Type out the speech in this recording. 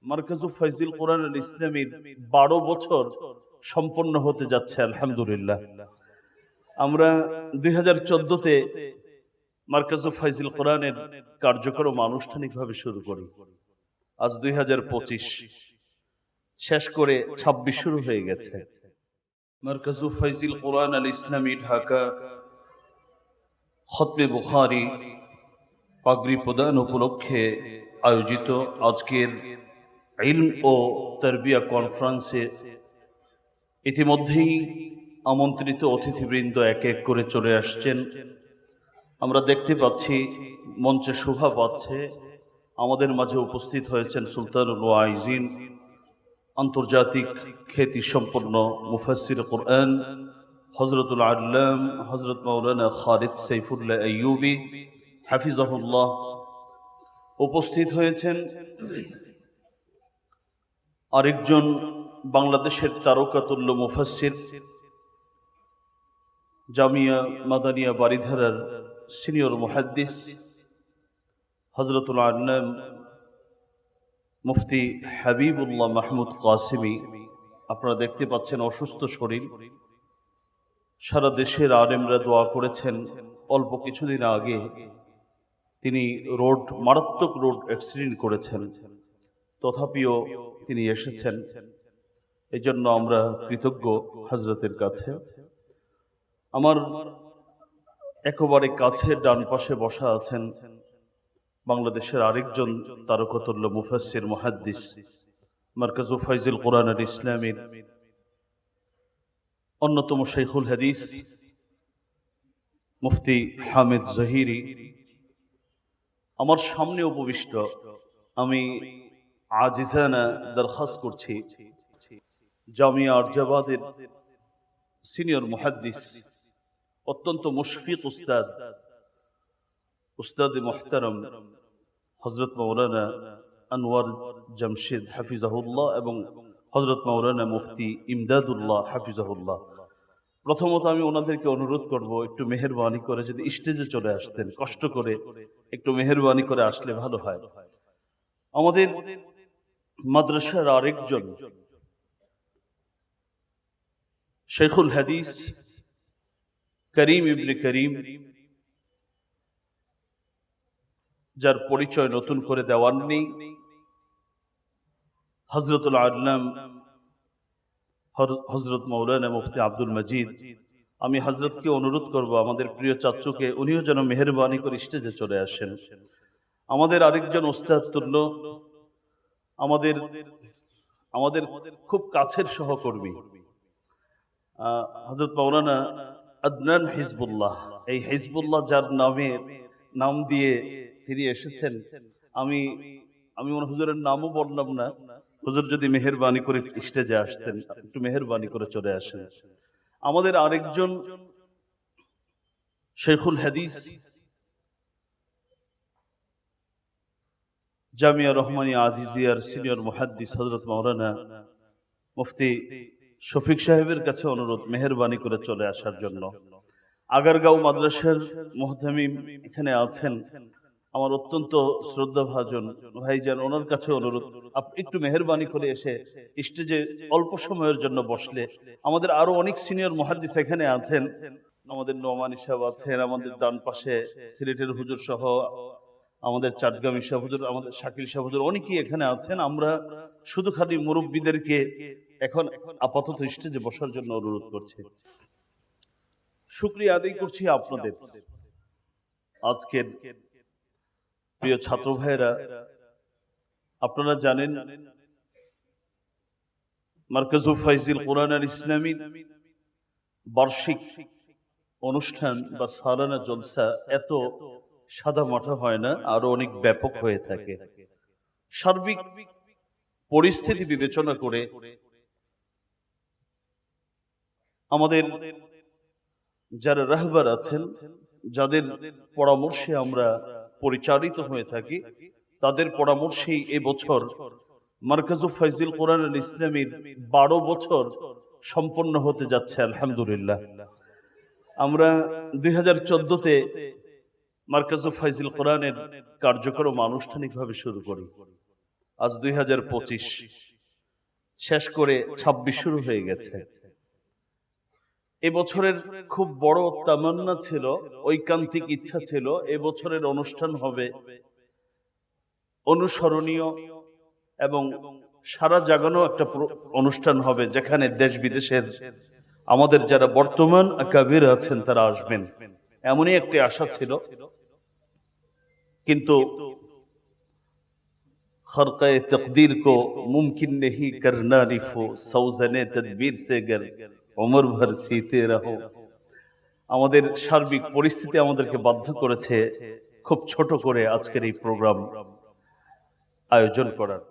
মারকাজু ফাইজিল কোরআন আল ইসলামীর 12 বছর সম্পন্ন হতে যাচ্ছে আলহামদুলিল্লাহ। আমরা 2014-তে মারকাজু ফাইজিল কোরআনের কার্যক্রম আনুষ্ঠানিকভাবে শুরু করি। আজ 2025 শেষ করে 26 শুরু হয়ে গেছে। মারকাজু ফাইজিল কোরআন আল ইসলামী ঢাকা খতমে বুখারী পাগড়ি প্রদান উপলক্ষে আয়োজিত আজকের ইলম ও তারবিয়া কনফারেন্সে ইতিমধ্যেই আমন্ত্রিত অতিথিবৃন্দ এক এক করে চলে আসছেন। আমরা দেখতে পাচ্ছি মঞ্চে শোভা পাচ্ছে, আমাদের মাঝে উপস্থিত হয়েছেন সুলতানুল ওয়াইজিন, আন্তর্জাতিক খ্যাতি সম্পন্ন মুফাসসির কুরআন হযরতুল আল্লাম হযরত মাওলানা খালিদ সাইফুল্লাহ আইয়ুবী হাফিজাহুল্লাহ। উপস্থিত হয়েছেন আরেকজন বাংলাদেশের তারকাতুল্য মুফাসসির, জামিয়া মাদানিয়া বারিধারার সিনিয়র মুহাদ্দিস হযরতুল আল্লাম মুফতি হাবিবুল্লাহ মাহমুদ কাসিমি। আপনারা দেখতে পাচ্ছেন অসুস্থ শরীর, সারা দেশের আলেমরা দোয়া করেছেন। অল্প কিছুদিন আগে তিনি মারাত্মক রোড অ্যাক্সিডেন্ট করেছেন, তথাপিও তিনি এসেছেন। এই জন্য আমরা কৃতজ্ঞ হযরতের কাছে। আমার একেবারে কাছে ডান পাশে বসা আছেন বাংলাদেশের আরেকজন তারকাতুল্য মুফাসসির মুহাদ্দিস, মারকাজু ফাইজিল কোরআন আল ইসলামীর অন্যতম শাইখুল হাদিস মুফতি হামিদ জহিরি। আমার সামনে উপবিষ্ট, আমি আজিজানা দরখাস্ত করছি জামিয়া আরজাবাদের সিনিয়র মুহাদ্দিস, অত্যন্ত মুশফিক উস্তাদ মুহতারম হযরত মাওলানা আনোয়ার জামশেদ হাফিজাহুল্লাহ এবং হযরত মাওলানা মুফতি ইমদাদুল্লাহ হাফিজাহুল্লাহ। প্রথমত আমি ওনাদেরকে অনুরোধ করব, একটু মেহেরবানি করে যদি স্টেজে চলে আসতেন, কষ্ট করে একটু মেহেরবানি করে আসলে ভালো হয়। আমাদের মাদ্রাসার আরেকজন শাইখুল হাদিস করিম ইবনে করিম, যার পরিচয় নতুন করে দেওয়ার নেই, হযরতুল আল্লাম হযরত মাওলানা মুফতি আব্দুল মজিদ। আমি হযরতকে অনুরোধ করব, আমাদের প্রিয় চাচুকে, উনিও যেন মেহেরবানি করে স্টেজে চলে আসেন। আমাদের আরেকজন ওস্তাদ তুল্য, আমাদের আমাদের খুব কাছের সহকর্মী হযরত মাওলানা আদনান হিজবুল্লাহ। এই হিজবুল্লাহ যার নাম দিয়ে তিনি এসেছেন, আমি হুজুরের নামও বললাম না। হুজুর যদি মেহেরবানি করে স্টেজে আসতেন, একটু মেহেরবানি করে চলে আসেন। আমাদের আরেকজন শাইখুল হাদিস, জামিয়া রহমানিয়া আজিজিয়ার সিনিয়র মুহাদ্দিস হযরত মাওলানা মুফতি শফিক সাহেবের কাছে অনুরোধ মেহেরবানি করে চলে আসার জন্য। আগারগাঁও মাদ্রাসার মুহতামিম এখানে আছেন, আমার অত্যন্ত শ্রদ্ধাভাজন ভাইজান, ওনার কাছে অনুরোধ, আপনি একটু মেহেরবানি করে এসে স্টেজে অল্প সময়ের জন্য বসলে। আমাদের আরো অনেক সিনিয়র মুহাদ্দিস এখানে আছেন, আমাদের নোমানী সাহেব আছেন, আমাদের ডান পাশে সিলেটের হুজুর সহ আমাদের চাটগামী সাহেব হুজুর, আমাদের শাকিল সাহেব হুজুর, অনেকেই এখানে আছেন। আমরা শুধু খালি মুরব্বীদেরকে এখন আপাতত স্টেজে বসার জন্য অনুরোধ করছি। শুকরিয়া আদায় করছি আপনাদের। আজকের প্রিয় ছাত্র ভাইয়েরা, আপনারা জানেন মারকাজু ফাইজিল কোরআন আল ইসলামী বার্ষিক অনুষ্ঠান বা সালানা জলসা এত সাদা মাঠা হয় না, আরো অনেক ব্যাপক হয়ে থাকে। সার্বিক পরিস্থিতি বিবেচনা করে আমাদের যারা রাহবার আছেন, যাদের পরামর্শে আমরা পরিচালিত হয়ে থাকি, তাদের পরামর্শেই এবছর মারকাজু ফাইজিল কোরআন আল ইসলামীর 12 বছর সম্পন্ন হতে যাচ্ছে আলহামদুলিল্লাহ। আমরা 2014-তে মারকাজু ফাইজিল কোরআনের কার্যক্রম আনুষ্ঠানিকভাবে শুরু করি। আজ 2025 শেষ করে 26 শুরু হয়ে গেছে। এবছরের খুব বড় তামান্না ছিল, ঐকান্তিক ইচ্ছা ছিল এবছরের অনুষ্ঠান হবে অনুসরণীয় এবং সারা জাগানো একটা অনুষ্ঠান হবে, যেখানে দেশ বিদেশের আমাদের যারা বর্তমান আকাবির আছেন তারা আসবেন, এমনই একটি আশা ছিল। কিন্তু खरक़े तकदीर को मुमकिन नहीं करना रिफो सौजने तदबीर से गर उम्र भर सीते रहो। আমাদের সার্বিক পরিস্থিতি আমাদেরকে বাধ্য করেছে খুব ছোট করে আজকের এই প্রোগ্রাম আয়োজন করার।